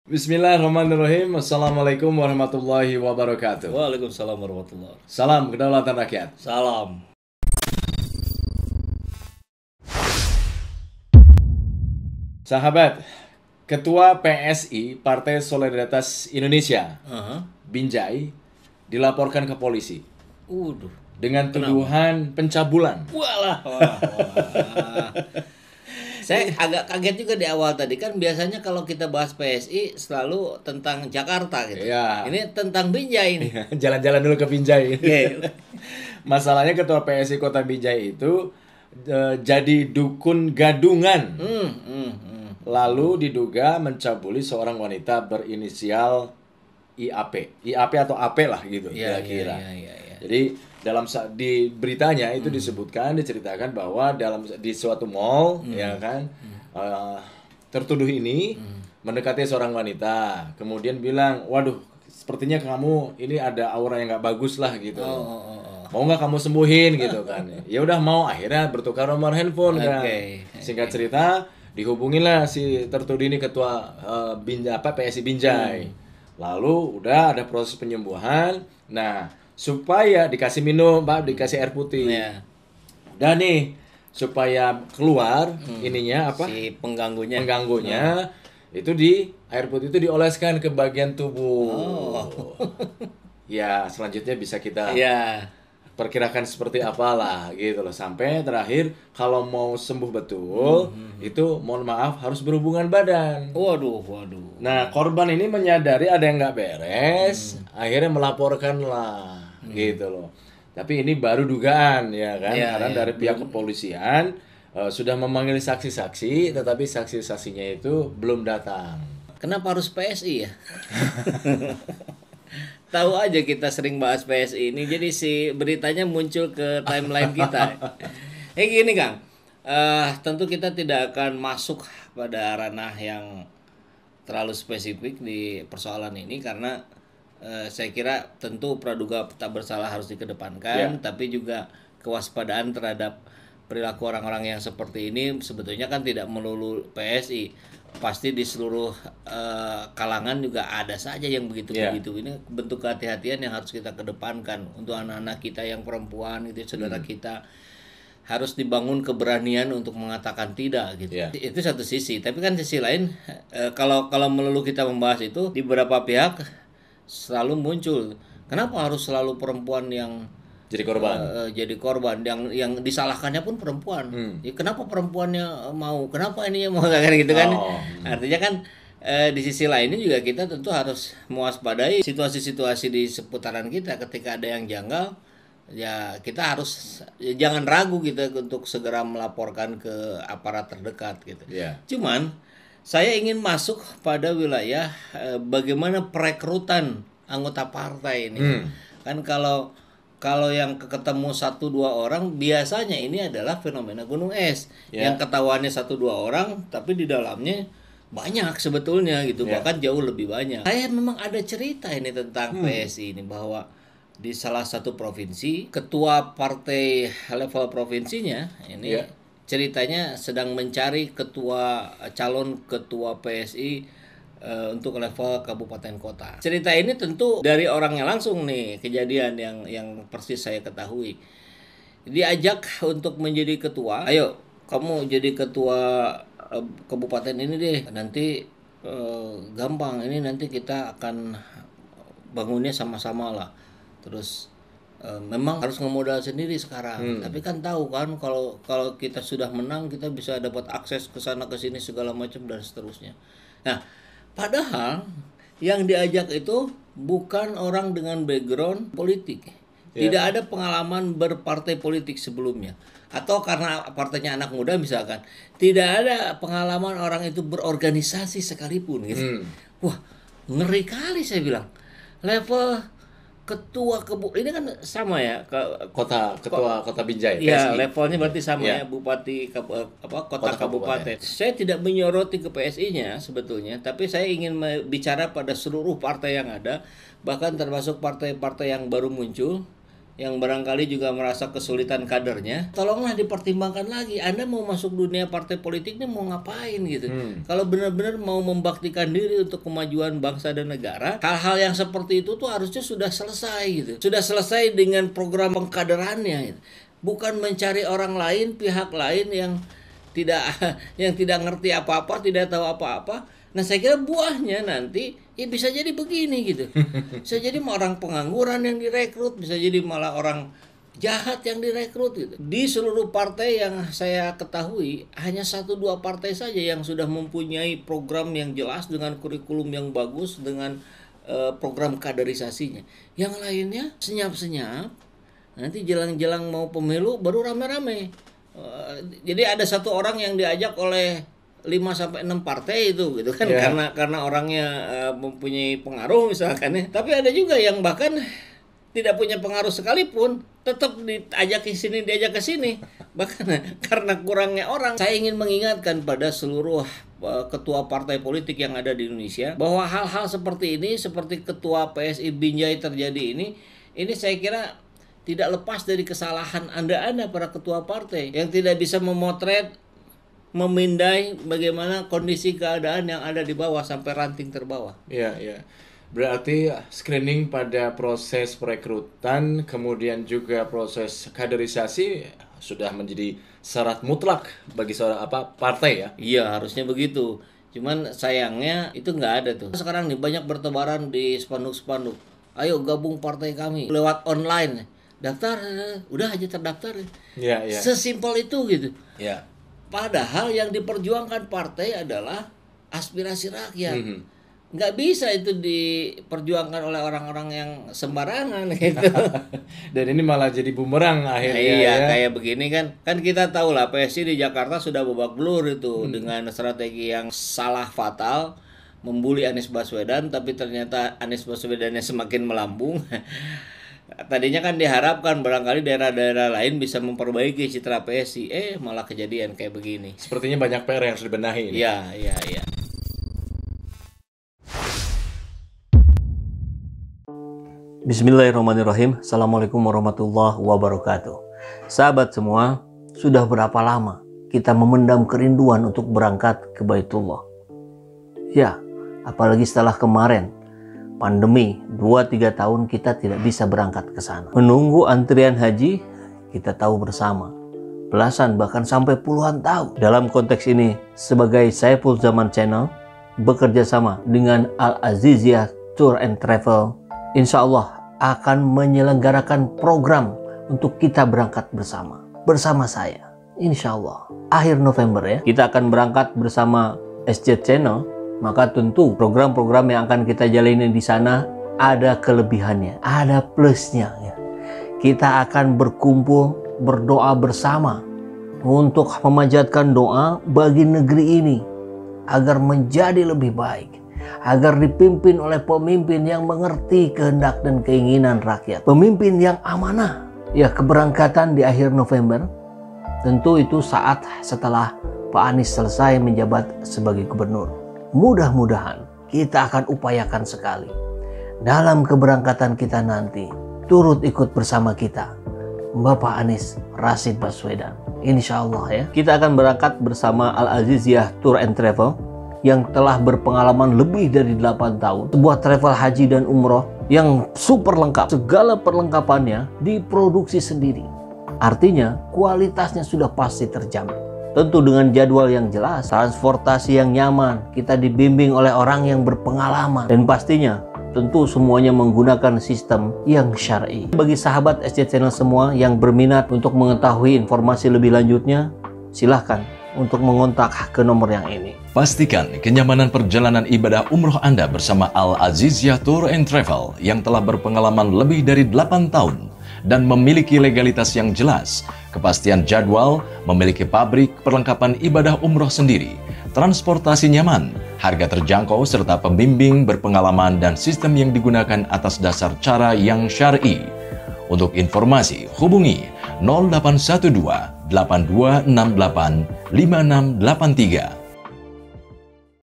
Bismillahirrahmanirrahim. Assalamualaikum warahmatullahi wabarakatuh. Waalaikumsalam warahmatullahi wabarakatuh. Salam kedaulatan rakyat. Salam. Sahabat, Ketua PSI Partai Solidaritas Indonesia, Binjai, dilaporkan ke polisi Waduh. dengan tuduhan pencabulan. Walah. Saya agak kaget juga di awal tadi, kan biasanya kalau kita bahas PSI selalu tentang Jakarta gitu. Iya. Ini tentang Binjai ini. Jalan-jalan dulu ke Binjai. Oke. Masalahnya Ketua PSI Kota Binjai itu jadi dukun gadungan. Lalu diduga mencabuli seorang wanita berinisial IAP. IAP atau AP lah gitu kira-kira. Iya. Jadi di beritanya itu diceritakan bahwa di suatu mall ya kan tertuduh ini mendekati seorang wanita, kemudian bilang, "Waduh, sepertinya kamu ini ada aura yang nggak bagus lah gitu. Mau nggak kamu sembuhin gitu kan?" Ya udah mau, akhirnya bertukar nomor handphone kan. Singkat cerita, dihubungilah si tertuduh ini ketua PSI Binjai. Lalu udah ada proses penyembuhan. Nah, supaya dikasih minum, Pak, dikasih air putih. Udah nih, supaya keluar ininya apa? Si pengganggunya. Itu air putih itu dioleskan ke bagian tubuh. Ya, selanjutnya bisa kita perkirakan seperti apalah gitu loh. Sampai terakhir kalau mau sembuh betul, itu mohon maaf harus berhubungan badan. Waduh. Nah, korban ini menyadari ada yang nggak beres, akhirnya melaporkan lah, gitu loh. Tapi ini baru dugaan ya kan, karena dari pihak kepolisian sudah memanggil saksi-saksi, tetapi saksi-saksinya itu belum datang. Kenapa harus PSI ya? Tahu aja kita sering bahas PSI ini, jadi si beritanya muncul ke timeline kita. Gini Kang, tentu kita tidak akan masuk pada ranah yang terlalu spesifik di persoalan ini, karena saya kira tentu praduga tak bersalah harus dikedepankan, tapi juga kewaspadaan terhadap perilaku orang-orang yang seperti ini sebetulnya kan tidak melulu PSI, pasti di seluruh kalangan juga ada saja yang begitu-begitu. Ini bentuk kehati-hatian yang harus kita kedepankan untuk anak-anak kita yang perempuan gitu, saudara kita, harus dibangun keberanian untuk mengatakan tidak gitu. Itu satu sisi, tapi kan sisi lain kalau melulu kita membahas itu, di beberapa pihak selalu muncul, kenapa harus selalu perempuan yang jadi korban, yang disalahkannya pun perempuan. Ya, kenapa perempuannya mau, kenapa ininya mau, kayak gitu kan. Artinya kan di sisi lainnya juga kita tentu harus mewaspadai situasi-situasi di seputaran kita. Ketika ada yang janggal, ya kita harus jangan ragu kita untuk segera melaporkan ke aparat terdekat gitu. Cuman saya ingin masuk pada wilayah bagaimana perekrutan anggota partai ini. Kan kalau yang ketemu 1-2 orang, biasanya ini adalah fenomena gunung es. Yang ketahuannya 1-2 orang, tapi di dalamnya banyak sebetulnya gitu, bahkan jauh lebih banyak. Saya memang ada cerita ini tentang PSI ini, bahwa di salah satu provinsi, ketua partai level provinsinya ini ceritanya sedang mencari calon ketua PSI untuk level kabupaten kota. Cerita ini tentu dari orangnya langsung nih, kejadian yang persis saya ketahui. Diajak untuk menjadi ketua, ayo kamu jadi ketua kabupaten ini deh, nanti gampang, ini nanti kita akan bangunnya sama-sama lah. Terus memang harus ngemodal sendiri sekarang, tapi kan tahu kan kalau kita sudah menang, kita bisa dapat akses ke sana ke sini segala macam dan seterusnya. Nah, padahal yang diajak itu bukan orang dengan background politik. Tidak ada pengalaman berpartai politik sebelumnya. Atau karena partainya anak muda misalkan, tidak ada pengalaman orang itu berorganisasi sekalipun gitu. Wah, ngeri kali saya bilang. Level ketua ini kan sama ya, ketua kota Binjai. Iya, levelnya berarti sama ya, bupati kota kabupaten. Saya tidak menyoroti ke PSI-nya sebetulnya, tapi saya ingin bicara pada seluruh partai yang ada, bahkan termasuk partai-partai yang baru muncul, yang barangkali juga merasa kesulitan kadernya, tolonglah dipertimbangkan lagi. Anda mau masuk dunia partai politik ini mau ngapain gitu. Kalau benar-benar mau membaktikan diri untuk kemajuan bangsa dan negara, hal-hal yang seperti itu tuh harusnya sudah selesai gitu. Sudah selesai dengan program pengkaderannya gitu. Bukan mencari orang lain, pihak lain yang tidak ngerti apa-apa, tidak tahu apa-apa. Nah, saya kira buahnya nanti ya bisa jadi begini gitu. Bisa jadi orang pengangguran yang direkrut, bisa jadi malah orang jahat yang direkrut gitu. Di seluruh partai yang saya ketahui, hanya 1-2 partai saja yang sudah mempunyai program yang jelas dengan kurikulum yang bagus, dengan program kaderisasinya. Yang lainnya senyap-senyap, nanti jelang-jelang mau pemilu baru rame-rame. Jadi ada satu orang yang diajak oleh 5-6 partai itu gitu kan, karena orangnya mempunyai pengaruh misalkan ya. Tapi ada juga yang bahkan tidak punya pengaruh sekalipun tetap diajak ke sini bahkan karena kurangnya orang. Saya ingin mengingatkan pada seluruh ketua partai politik yang ada di Indonesia bahwa hal-hal seperti ini, seperti ketua PSI Binjai terjadi ini saya kira tidak lepas dari kesalahan Anda para ketua partai yang tidak bisa memindai bagaimana kondisi keadaan yang ada di bawah sampai ranting terbawah. Iya. Berarti screening pada proses perekrutan, kemudian juga proses kaderisasi sudah menjadi syarat mutlak bagi seorang partai ya? Iya, harusnya begitu. Cuman sayangnya itu nggak ada tuh. Sekarang nih banyak bertebaran di spanduk-spanduk. Ayo gabung partai kami lewat online. Daftar, udah aja terdaftar. Iya. Sesimpel itu gitu. Iya. Padahal yang diperjuangkan partai adalah aspirasi rakyat. Nggak bisa itu diperjuangkan oleh orang-orang yang sembarangan gitu. Dan ini malah jadi bumerang akhirnya. Iya, kayak begini kan kita tahu lah PSI di Jakarta sudah babak belur itu dengan strategi yang salah fatal, membuli Anies Baswedan, tapi ternyata Anies Baswedannya semakin melambung. Tadinya kan diharapkan barangkali daerah-daerah lain bisa memperbaiki citra PSI, malah kejadian kayak begini. Sepertinya banyak PR yang harus dibenahi. Iya. Bismillahirrahmanirrahim. Assalamualaikum warahmatullahi wabarakatuh. Sahabat semua, sudah berapa lama kita memendam kerinduan untuk berangkat ke Baitullah? Ya, apalagi setelah kemarin pandemi 2-3 tahun kita tidak bisa berangkat ke sana. Menunggu antrian haji kita tahu bersama, belasan bahkan sampai puluhan tahun. Dalam konteks ini, sebagai Saiful Zaman Channel bekerja sama dengan Al-Aziziyah Tour and Travel, insya Allah akan menyelenggarakan program untuk kita berangkat bersama saya. Insya Allah akhir November ya, kita akan berangkat bersama SJ Channel. Maka tentu program-program yang akan kita jalani di sana ada kelebihannya, ada plusnya ya. Kita akan berkumpul berdoa bersama untuk memanjatkan doa bagi negeri ini agar menjadi lebih baik, agar dipimpin oleh pemimpin yang mengerti kehendak dan keinginan rakyat, pemimpin yang amanah. Ya, keberangkatan di akhir November tentu itu saat setelah Pak Anies selesai menjabat sebagai gubernur. Mudah-mudahan kita akan upayakan sekali dalam keberangkatan kita nanti turut ikut bersama kita Bapak Anies Rashid Baswedan. Insya Allah ya, kita akan berangkat bersama Al-Aziziyah Tour and Travel yang telah berpengalaman lebih dari 8 tahun. Sebuah travel haji dan umroh yang super lengkap, segala perlengkapannya diproduksi sendiri. Artinya kualitasnya sudah pasti terjamin. Tentu dengan jadwal yang jelas, transportasi yang nyaman, kita dibimbing oleh orang yang berpengalaman, dan pastinya tentu semuanya menggunakan sistem yang syar'i. Bagi sahabat SJ Channel semua yang berminat untuk mengetahui informasi lebih lanjutnya, silahkan untuk mengontak ke nomor yang ini. Pastikan kenyamanan perjalanan ibadah umroh Anda bersama Al-Aziziyah Tour and Travel yang telah berpengalaman lebih dari 8 tahun dan memiliki legalitas yang jelas, kepastian jadwal, memiliki pabrik perlengkapan ibadah umroh sendiri, transportasi nyaman, harga terjangkau serta pembimbing berpengalaman dan sistem yang digunakan atas dasar cara yang syar'i. Untuk informasi hubungi 0812 8268 5683